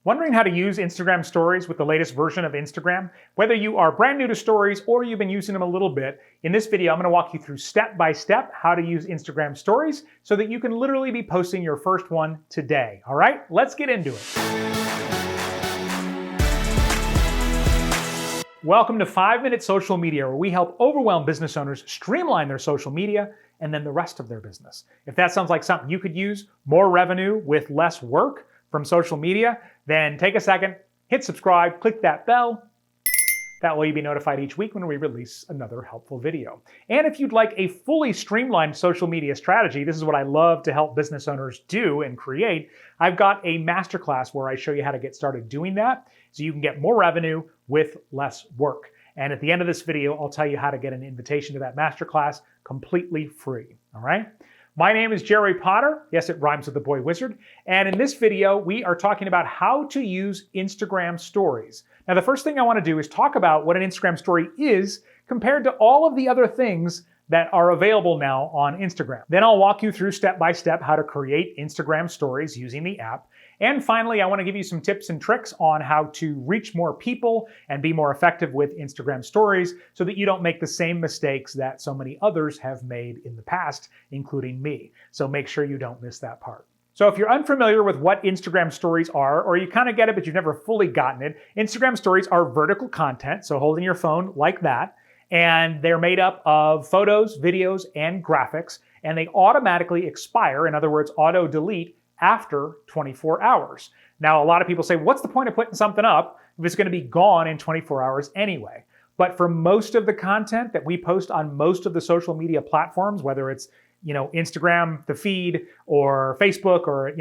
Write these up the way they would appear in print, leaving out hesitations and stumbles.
Wondering how to use Instagram stories with the latest version of Instagram? Whether you are brand new to stories or you've been using them a little bit, in this video I'm going to walk you through step by step how to use Instagram stories so that you can literally be posting your first one today. All right, let's get into it. Welcome to 5-Minute Social Media, where we help overwhelmed business owners streamline their social media and then the rest of their business. If that sounds like something you could use, more revenue with less work from social media, then take a second, hit subscribe, click that bell. That way you'll be notified each week when we release another helpful video. And if you'd like a fully streamlined social media strategy, this is what I love to help business owners do and create. I've got a masterclass where I show you how to get started doing that so you can get more revenue with less work. And at the end of this video, I'll tell you how to get an invitation to that masterclass completely free, all right? My name is Jerry Potter. Yes, it rhymes with the boy wizard. And in this video, we are talking about how to use Instagram stories. Now, the first thing I want to do is talk about what an Instagram story is compared to all of the other things that are available now on Instagram. Then I'll walk you through step by step how to create Instagram stories using the app. And finally, I want to give you some tips and tricks on how to reach more people and be more effective with Instagram stories so that you don't make the same mistakes that so many others have made in the past, including me. So make sure you don't miss that part. So if you're unfamiliar with what Instagram stories are, or you kind of get it, but you've never fully gotten it, Instagram stories are vertical content, so holding your phone like that, and they're made up of photos, videos, and graphics, and they automatically expire, in other words, auto-delete, after 24 hours. Now, a lot of people say, what's the point of putting something up if it's going to be gone in 24 hours anyway? But for most of the content that we post on most of the social media platforms, whether it's Instagram, the feed, or Facebook, or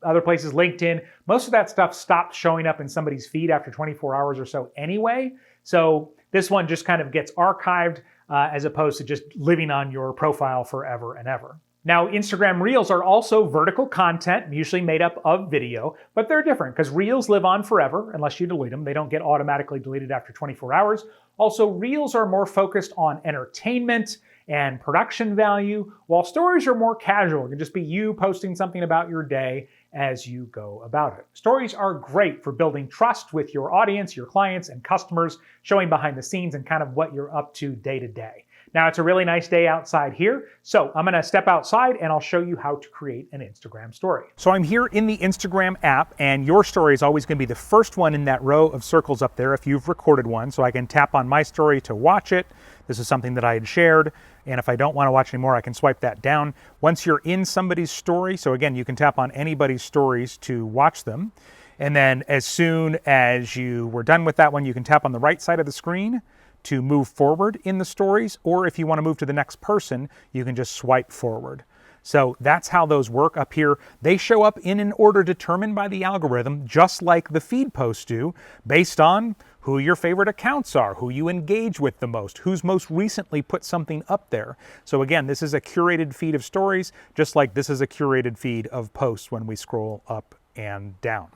other places, LinkedIn, most of that stuff stops showing up in somebody's feed after 24 hours or so anyway. So this one just kind of gets archived as opposed to just living on your profile forever and ever. Now, Instagram Reels are also vertical content, usually made up of video, but they're different because Reels live on forever unless you delete them. They don't get automatically deleted after 24 hours. Also, Reels are more focused on entertainment and production value, while stories are more casual. It can just be you posting something about your day as you go about it. Stories are great for building trust with your audience, your clients, and customers, showing behind the scenes and kind of what you're up to day to day. Now, it's a really nice day outside here, so I'm gonna step outside and I'll show you how to create an Instagram story. So I'm here in the Instagram app, and your story is always gonna be the first one in that row of circles up there if you've recorded one, so I can tap on my story to watch it. This is something that I had shared, and if I don't wanna watch anymore, I can swipe that down. Once you're in somebody's story, so again, you can tap on anybody's stories to watch them, and then as soon as you were done with that one, you can tap on the right side of the screen to move forward in the stories, or if you want to move to the next person, you can just swipe forward. So that's how those work up here. They show up in an order determined by the algorithm, just like the feed posts do, based on who your favorite accounts are, who you engage with the most, who's most recently put something up there. So again, this is a curated feed of stories, just like this is a curated feed of posts when we scroll up and down.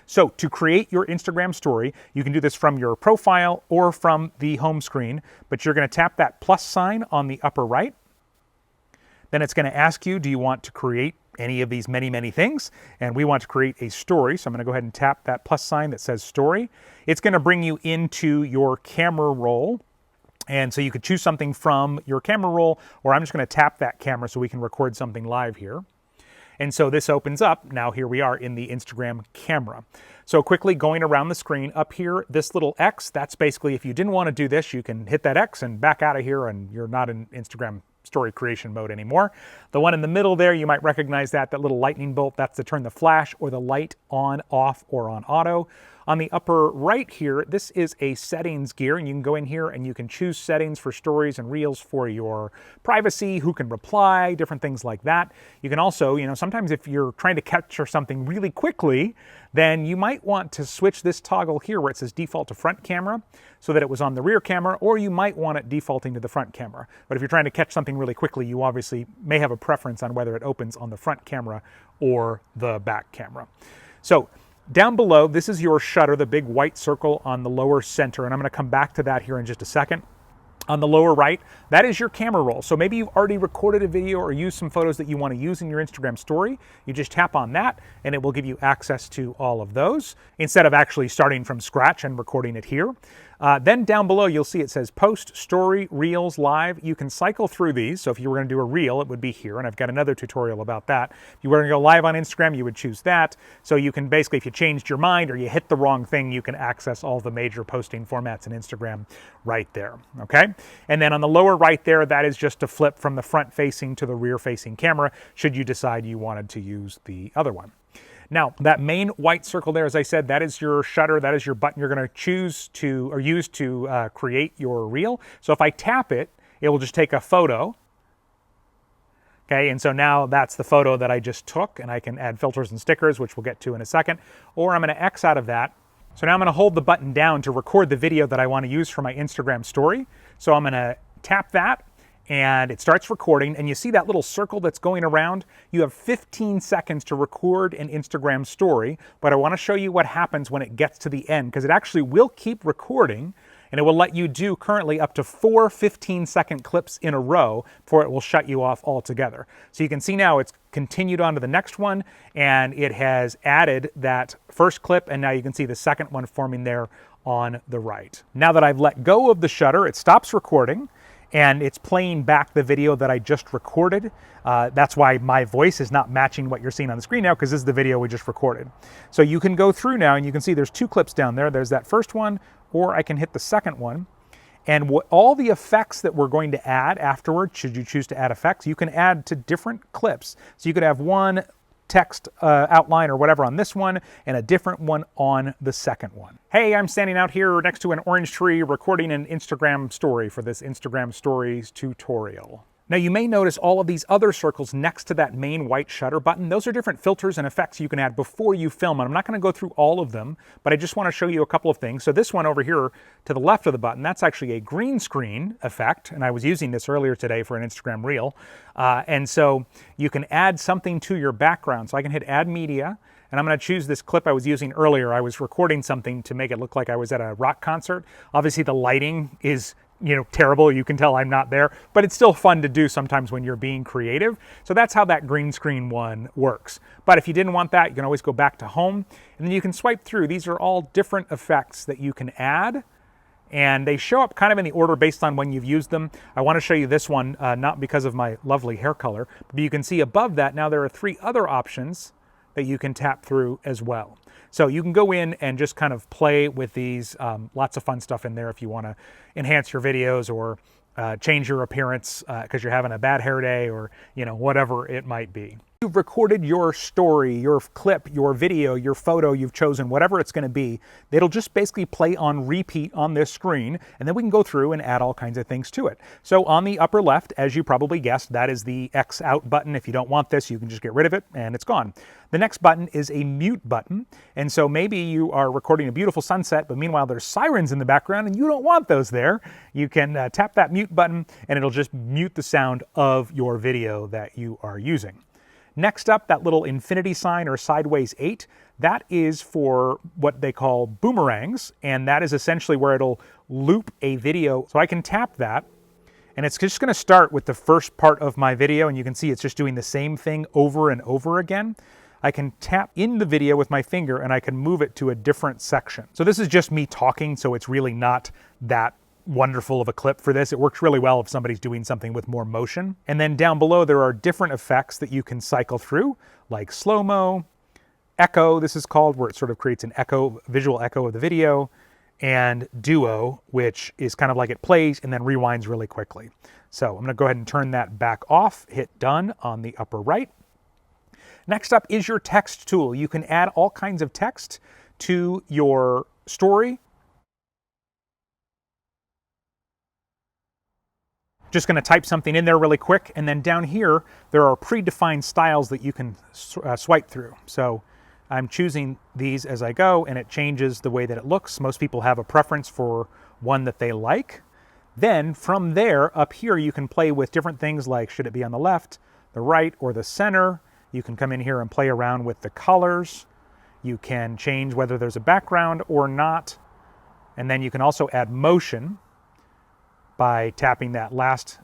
So to create your Instagram story, you can do this from your profile or from the home screen, but you're going to tap that plus sign on the upper right. Then it's going to ask you, do you want to create any of these many things? And we want to create a story, so I'm going to go ahead and tap that plus sign that says story. It's going to bring you into your camera roll. And so you could choose something from your camera roll, or I'm just going to tap that camera so we can record something live here. And so this opens up. Now here we are in the Instagram camera. So quickly going around the screen up here, this little X, that's basically if you didn't want to do this, you can hit that X and back out of here and you're not in Instagram story creation mode anymore. The one in the middle there, you might recognize that little lightning bolt, that's to turn the flash or the light on, off, or on auto. On the upper right here, this is a settings gear, and you can go in here and you can choose settings for stories and reels for your privacy, who can reply, different things like that. You can also, sometimes if you're trying to capture something really quickly, then you might want to switch this toggle here where it says default to front camera so that it was on the rear camera, or you might want it defaulting to the front camera. But if you're trying to catch something really quickly, you obviously may have a preference on whether it opens on the front camera or the back camera. So down below, this is your shutter, the big white circle on the lower center, and I'm going to come back to that here in just a second. On the lower right, that is your camera roll. So maybe you've already recorded a video or used some photos that you want to use in your Instagram story. You just tap on that and it will give you access to all of those instead of actually starting from scratch and recording it here. Then down below, you'll see it says Post, Story, Reels, Live. You can cycle through these. So if you were going to do a reel, it would be here. And I've got another tutorial about that. If you were going to go live on Instagram, you would choose that. So you can basically, if you changed your mind or you hit the wrong thing, you can access all the major posting formats in Instagram right there. Okay. And then on the lower right there, that is just to flip from the front facing to the rear facing camera, should you decide you wanted to use the other one. Now, that main white circle there, as I said, that is your shutter. That is your button you're going to choose to or use to create your reel. So if I tap it, it will just take a photo. Okay, and so now that's the photo that I just took, and I can add filters and stickers, which we'll get to in a second. Or I'm going to X out of that. So now I'm going to hold the button down to record the video that I want to use for my Instagram story. So I'm going to tap that, and it starts recording, and you see that little circle that's going around? You have 15 seconds to record an Instagram story, but I want to show you what happens when it gets to the end, because it actually will keep recording, and it will let you do currently up to 4 15-second clips in a row before it will shut you off altogether. So you can see now it's continued on to the next one, and it has added that first clip, and now you can see the second one forming there on the right. Now that I've let go of the shutter, it stops recording, and it's playing back the video that I just recorded. That's why my voice is not matching what you're seeing on the screen now, because this is the video we just recorded. So you can go through now and you can see there's 2 clips down there. There's that first one, or I can hit the second one. And all the effects that we're going to add afterward, should you choose to add effects, you can add to different clips. So you could have one text outline or whatever on this one and a different one on the second one. Hey, I'm standing out here next to an orange tree recording an Instagram story for this Instagram Stories tutorial. Now you may notice all of these other circles next to that main white shutter button. Those are different filters and effects you can add before you film. And I'm not going to go through all of them, but I just want to show you a couple of things. So this one over here to the left of the button, that's actually a green screen effect. And I was using this earlier today for an Instagram reel. And so you can add something to your background. So I can hit Add Media, and I'm going to choose this clip I was using earlier. I was recording something to make it look like I was at a rock concert. Obviously the lighting is terrible. You can tell I'm not there, but it's still fun to do sometimes when you're being creative. So that's how that green screen one works. But if you didn't want that, you can always go back to home, and then you can swipe through. These are all different effects that you can add, and they show up kind of in the order based on when you've used them. I want to show you this one, not because of my lovely hair color, but you can see above that now there are 3 other options that you can tap through as well. So you can go in and just kind of play with these, lots of fun stuff in there if you want to enhance your videos or change your appearance because you're having a bad hair day or whatever it might be. You've recorded your story, your clip, your video, your photo you've chosen, whatever it's going to be. It'll just basically play on repeat on this screen, and then we can go through and add all kinds of things to it. So on the upper left, as you probably guessed, that is the X out button. If you don't want this, you can just get rid of it and it's gone. The next button is a mute button, and so maybe you are recording a beautiful sunset, but meanwhile there's sirens in the background and you don't want those there. You can tap that mute button and it'll just mute the sound of your video that you are using. Next up, that little infinity sign or sideways 8, that is for what they call boomerangs, and that is essentially where it'll loop a video. So I can tap that, and it's just going to start with the first part of my video, and you can see it's just doing the same thing over and over again. I can tap in the video with my finger, and I can move it to a different section. So this is just me talking, so it's really not that wonderful of a clip for this. It works really well if somebody's doing something with more motion. And then down below there are different effects that you can cycle through, like slow-mo, echo, this is called, where it sort of creates an echo, visual echo of the video, and duo, which is kind of like it plays and then rewinds really quickly. So I'm going to go ahead and turn that back off, hit done on the upper right. Next up is your text tool. You can add all kinds of text to your story. Just going to type something in there really quick, and then down here there are predefined styles that you can swipe through. So I'm choosing these as I go, and it changes the way that it looks. Most people have a preference for one that they like. Then from there up here you can play with different things like should it be on the left, the right, or the center. You can come in here and play around with the colors. You can change whether there's a background or not, and then you can also add motion. by tapping that last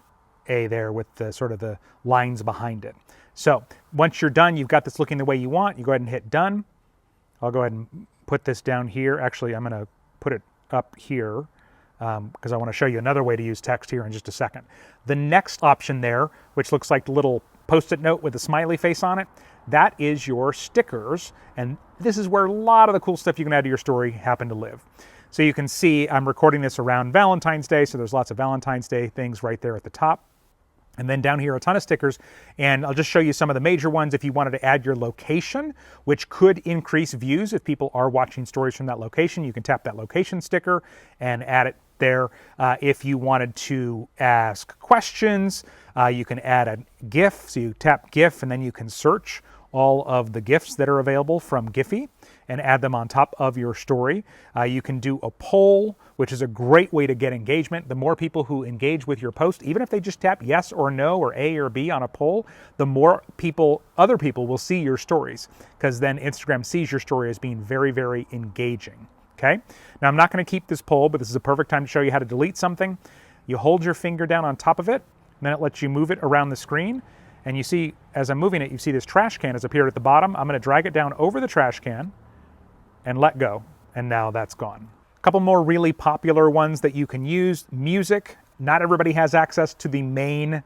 A there with the sort of the lines behind it. So once you're done, you've got this looking the way you want, you go ahead and hit done. I'll go ahead and put this down here. Actually, I'm going to put it up here because I want to show you another way to use text here in just a second. The next option there, which looks like the little Post-it note with a smiley face on it, that is your stickers. And this is where a lot of the cool stuff you can add to your story happen to live. So you can see I'm recording this around Valentine's Day, so there's lots of Valentine's Day things right there at the top. And then down here, a ton of stickers, and I'll just show you some of the major ones if you wanted to add your location, which could increase views if people are watching stories from that location. You can tap that location sticker and add it there. If you wanted to ask questions, you can add a GIF. So you tap GIF, and then you can search all of the GIFs that are available from Giphy and add them on top of your story. You can do a poll, which is a great way to get engagement. The more people who engage with your post, even if they just tap yes or no or A or B on a poll, the more other people will see your stories, because then Instagram sees your story as being very, very engaging. Okay? Now I'm not going to keep this poll, but this is a perfect time to show you how to delete something. You hold your finger down on top of it, and then it lets you move it around the screen. And you see, as I'm moving it, you see this trash can has appeared at the bottom. I'm going to drag it down over the trash can and let go. And now that's gone. A couple more really popular ones that you can use. Music. Not everybody has access to the main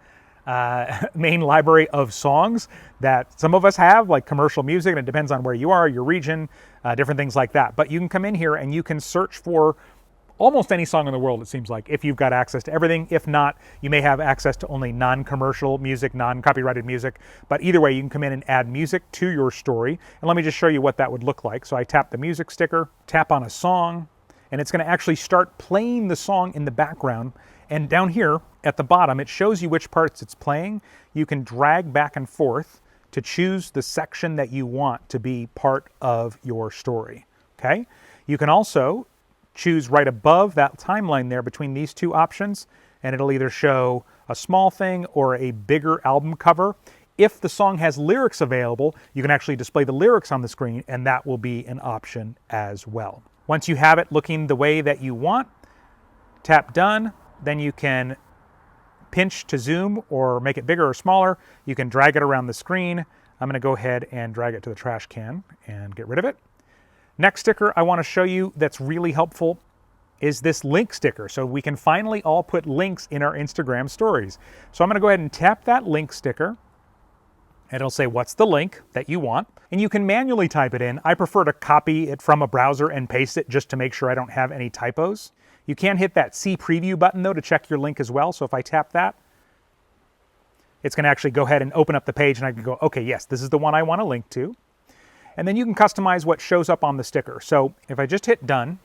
library of songs that some of us have, like commercial music, and it depends on where you are, your region, different things like that. But you can come in here and you can search for almost any song in the world, it seems like, if you've got access to everything. If not, you may have access to only non-commercial music, non-copyrighted music. But either way, you can come in and add music to your story. And let me just show you what that would look like. So I tap the music sticker, tap on a song, and it's going to actually start playing the song in the background. And down here at the bottom, it shows you which parts it's playing. You can drag back and forth to choose the section that you want to be part of your story. Okay? You can also choose right above that timeline there between these two options, and it'll either show a small thing or a bigger album cover. If the song has lyrics available, you can actually display the lyrics on the screen, and that will be an option as well. Once you have it looking the way that you want, tap done. Then you can pinch to zoom or make it bigger or smaller. You can drag it around the screen. I'm going to go ahead and drag it to the trash can and get rid of it. Next sticker I want to show you that's really helpful is this link sticker. So we can finally all put links in our Instagram stories. So I'm going to go ahead and tap that link sticker, and it'll say what's the link that you want. And you can manually type it in. I prefer to copy it from a browser and paste it just to make sure I don't have any typos. You can hit that See Preview button though to check your link as well. So if I tap that, it's going to actually go ahead and open up the page, and I can go, okay, yes, this is the one I want to link to. And then you can customize what shows up on the sticker. So if I just hit done,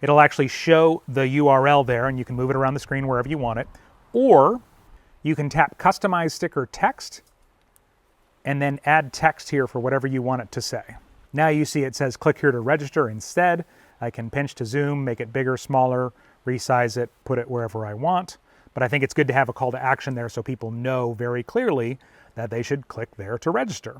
it'll actually show the URL there, and you can move it around the screen wherever you want it. Or you can tap Customize Sticker Text and then add text here for whatever you want it to say. Now you see it says click here to register instead. I can pinch to zoom, make it bigger, smaller, resize it, put it wherever I want. But I think it's good to have a call to action there so people know very clearly that they should click there to register.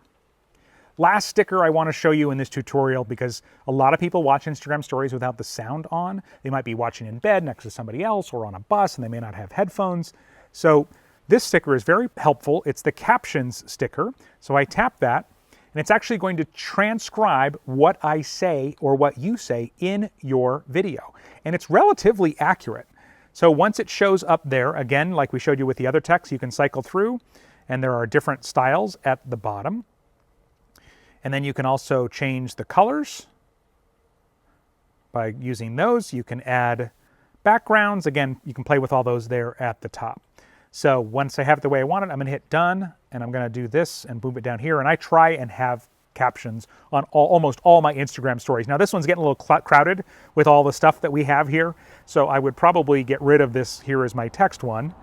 Last sticker I want to show you in this tutorial, because a lot of people watch Instagram stories without the sound on. They might be watching in bed next to somebody else or on a bus, and they may not have headphones. So this sticker is very helpful. It's the captions sticker. So I tap that, and it's actually going to transcribe what I say or what you say in your video. And it's relatively accurate. So once it shows up there, again, like we showed you with the other text, you can cycle through, and there are different styles at the bottom. And then you can also change the colors by using those. You can add backgrounds. Again, you can play with all those there at the top. So once I have it the way I want it, I'm going to hit done, and I'm going to do this and move it down here. And I try and have captions on almost all my Instagram stories. Now this one's getting a little crowded with all the stuff that we have here. So I would probably get rid of this here as my text one.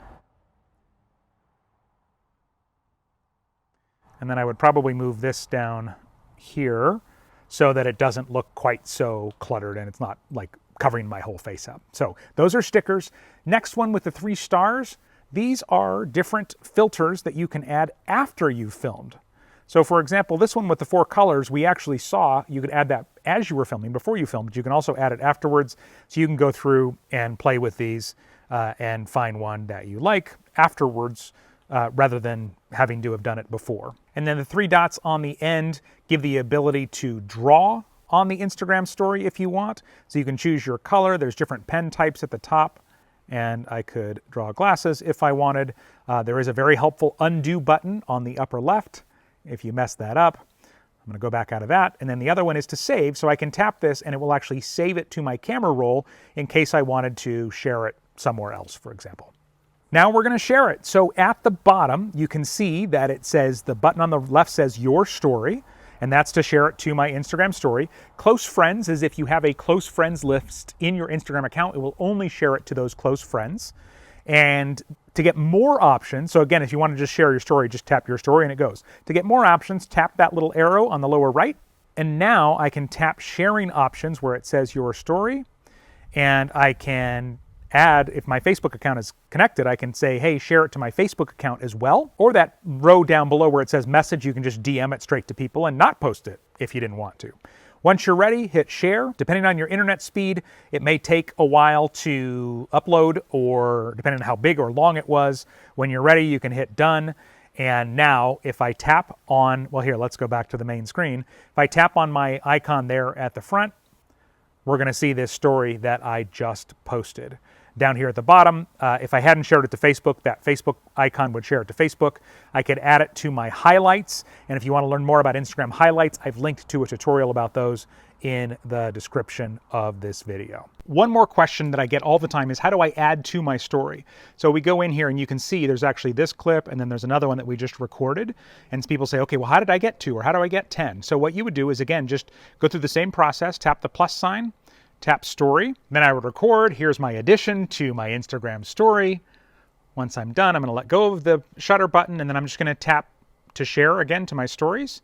And then I would probably move this down here so that it doesn't look quite so cluttered and it's not like covering my whole face up. So those are stickers. Next one with the 3 stars. These are different filters that you can add after you've filmed. So for example, this one with the 4 colors, we actually saw you could add that as you were filming, before you filmed. You can also add it afterwards. So you can go through and play with these and find one that you like afterwards rather than having to have done it before. And then the three dots on the end give the ability to draw on the Instagram story if you want. So you can choose your color. There's different pen types at the top, and I could draw glasses if I wanted. There is a very helpful undo button on the upper left if you mess that up. I'm going to go back out of that. And then the other one is to save. So I can tap this and it will actually save it to my camera roll in case I wanted to share it somewhere else, for example. Now we're going to share it. So at the bottom, you can see that it says, the button on the left says your story, and that's to share it to my Instagram story. Close friends is if you have a close friends list in your Instagram account, it will only share it to those close friends. And to get more options, so again, if you want to just share your story, just tap your story and it goes. To get more options, tap that little arrow on the lower right. And now I can tap sharing options where it says your story, and I can add, if my Facebook account is connected, I can say, hey, share it to my Facebook account as well. Or that row down below where it says message, you can just DM it straight to people and not post it if you didn't want to. Once you're ready, hit share. Depending on your internet speed, it may take a while to upload, or depending on how big or long it was. When you're ready, you can hit done. And now if I tap on, well here, let's go back to the main screen. If I tap on my icon there at the front, we're going to see this story that I just posted. Down here at the bottom, if I hadn't shared it to Facebook, that Facebook icon would share it to Facebook. I could add it to my highlights. And if you want to learn more about Instagram highlights, I've linked to a tutorial about those in the description of this video. One more question that I get all the time is, how do I add to my story? So we go in here and you can see there's actually this clip, and then there's another one that we just recorded. And people say, okay, well, how did I get 2 or how do I get 10? So what you would do is, again, just go through the same process, tap the plus sign, tap story, then I would record. Here's my addition to my Instagram story. Once I'm done, I'm going to let go of the shutter button, and then I'm just going to tap to share again to my stories.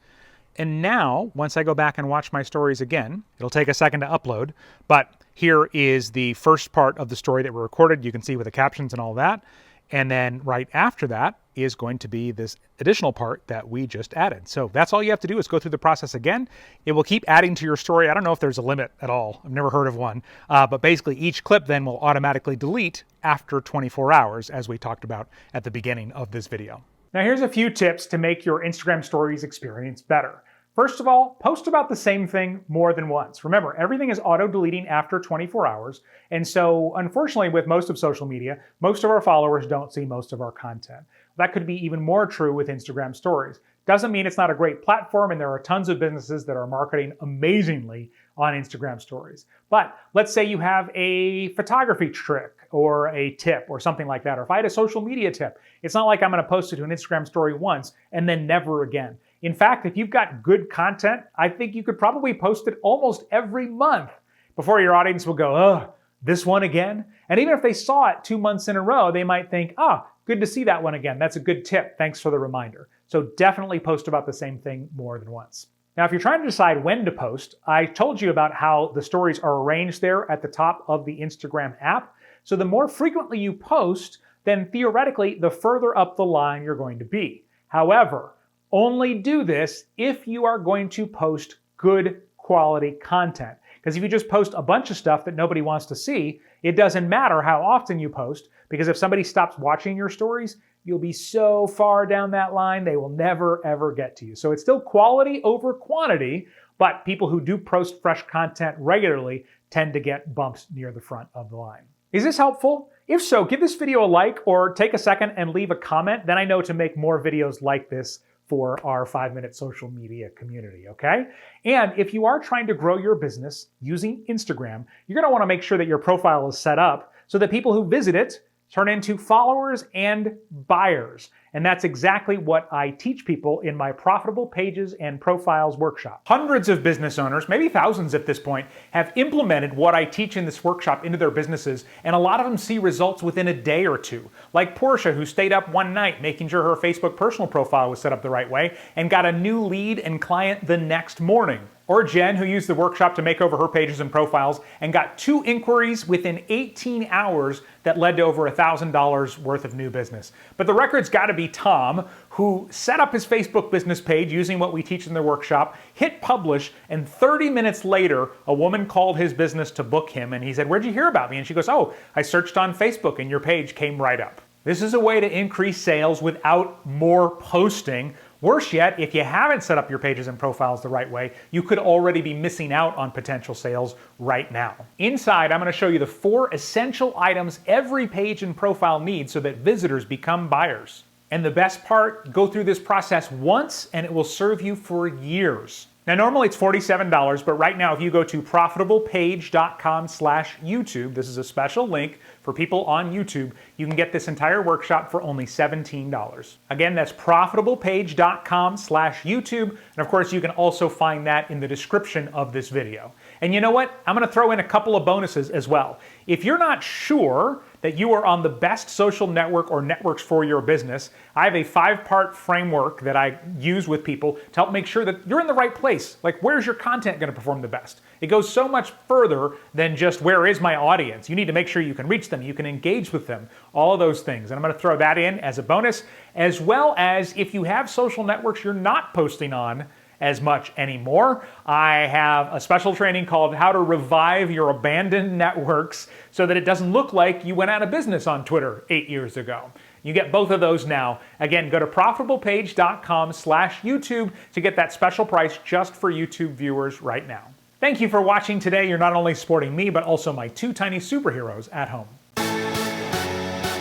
And now, once I go back and watch my stories again, it'll take a second to upload, but here is the first part of the story that we recorded. You can see with the captions and all that. And then right after that is going to be this additional part that we just added. So that's all you have to do is go through the process again. It will keep adding to your story. I don't know if there's a limit at all. I've never heard of one. But basically each clip then will automatically delete after 24 hours, as we talked about at the beginning of this video. Now here's a few tips to make your Instagram stories experience better. First of all, post about the same thing more than once. Remember, everything is auto-deleting after 24 hours. And so, unfortunately, with most of social media, most of our followers don't see most of our content. That could be even more true with Instagram stories. Doesn't mean it's not a great platform, and there are tons of businesses that are marketing amazingly on Instagram stories. But let's say you have a photography trick or a tip or something like that. Or if I had a social media tip, it's not like I'm going to post it to an Instagram story once and then never again. In fact, if you've got good content, I think you could probably post it almost every month before your audience will go, oh, this one again? And even if they saw it 2 months in a row, they might think, ah, good to see that one again. That's a good tip. Thanks for the reminder. So definitely post about the same thing more than once. Now, if you're trying to decide when to post, I told you about how the stories are arranged there at the top of the Instagram app. So the more frequently you post, then theoretically, the further up the line you're going to be. However, only do this if you are going to post good quality content. Because if you just post a bunch of stuff that nobody wants to see, it doesn't matter how often you post, because if somebody stops watching your stories, you'll be so far down that line, they will never, ever get to you. So it's still quality over quantity, but people who do post fresh content regularly tend to get bumps near the front of the line. Is this helpful? If so, give this video a like or take a second and leave a comment. Then I know to make more videos like this for our 5-minute social media community, okay? And if you are trying to grow your business using Instagram, you're gonna wanna make sure that your profile is set up so that people who visit it turn into followers and buyers. And that's exactly what I teach people in my Profitable Pages and Profiles workshop. Hundreds of business owners, maybe thousands at this point, have implemented what I teach in this workshop into their businesses, and a lot of them see results within a day or two. Like Portia, who stayed up one night making sure her Facebook personal profile was set up the right way and got a new lead and client the next morning. Or Jen, who used the workshop to make over her pages and profiles and got 2 inquiries within 18 hours that led to over $1,000 worth of new business. But the record's got to be Tom, who set up his Facebook business page using what we teach in the workshop, hit publish, and 30 minutes later, a woman called his business to book him, and he said, "Where'd you hear about me?" And she goes, "Oh, I searched on Facebook and your page came right up." This is a way to increase sales without more posting. Worse yet, if you haven't set up your pages and profiles the right way, you could already be missing out on potential sales right now. Inside, I'm going to show you the 4 essential items every page and profile needs so that visitors become buyers. And the best part, go through this process once and it will serve you for years. Now normally it's $47, but right now if you go to profitablepage.com/YouTube, this is a special link for people on YouTube, you can get this entire workshop for only $17. Again, that's profitablepage.com/YouTube, and of course you can also find that in the description of this video. And you know what? I'm going to throw in a couple of bonuses as well. If you're not sure that you are on the best social network or networks for your business, I have a 5-part framework that I use with people to help make sure that you're in the right place. Like, where's your content going to perform the best? It goes so much further than just where is my audience. You need to make sure you can reach them, you can engage with them, all of those things. And I'm going to throw that in as a bonus, as well as if you have social networks you're not posting on as much anymore, I have a special training called How to Revive Your Abandoned Networks so that it doesn't look like you went out of business on Twitter 8 years ago. You get both of those now. Again, go to profitablepage.com/YouTube to get that special price just for YouTube viewers right now. Thank you for watching today. You're not only supporting me, but also my 2 tiny superheroes at home.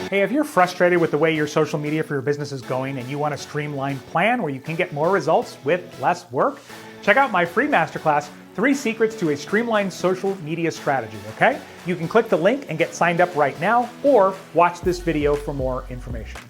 Hey, if you're frustrated with the way your social media for your business is going and you want a streamlined plan where you can get more results with less work, check out my free masterclass, 3 Secrets to a Streamlined Social Media Strategy, okay? You can click the link and get signed up right now, or watch this video for more information.